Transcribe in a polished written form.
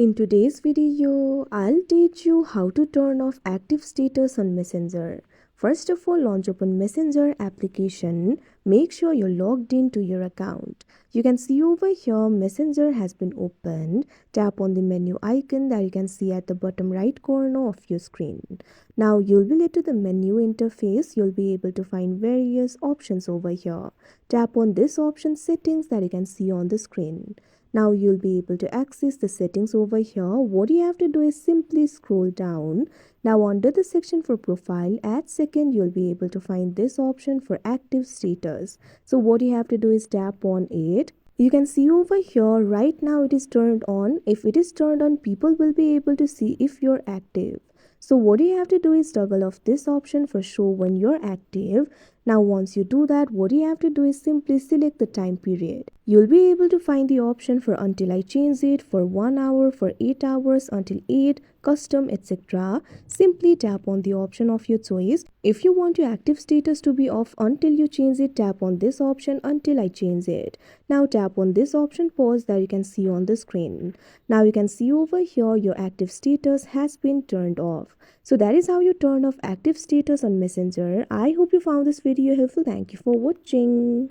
In today's video, I'll teach you how to turn off active status on Messenger. First of all, launch open Messenger application. Make sure you're logged into your account. You can see over here Messenger has been opened. Tap on the menu icon that you can see at the bottom right corner of your screen. Now you'll be led to the menu interface. You'll be able to find various options over here. Tap on this option settings that you can see on the screen. Now you'll be able to access the settings over here. What you have to do is simply scroll down. Now under the section for profile, at second you'll be able to find this option for active status. So what you have to do is tap on it. You can see over here right now it is turned on. If it is turned on, people will be able to see if you're active. So what you have to do is toggle off this option for show when you're active. Now once you do that, what you have to do is simply select the time period. You'll be able to find the option for until I change it, for 1 hour, for 8 hours, until 8, custom, etc. Simply tap on the option of your choice. If you want your active status to be off until you change it, tap on this option until I change it. Now tap on this option pause that you can see on the screen. Now you can see over here your active status has been turned off. So that is how you turn off active status on Messenger. I hope you found this video helpful. Thank you for watching.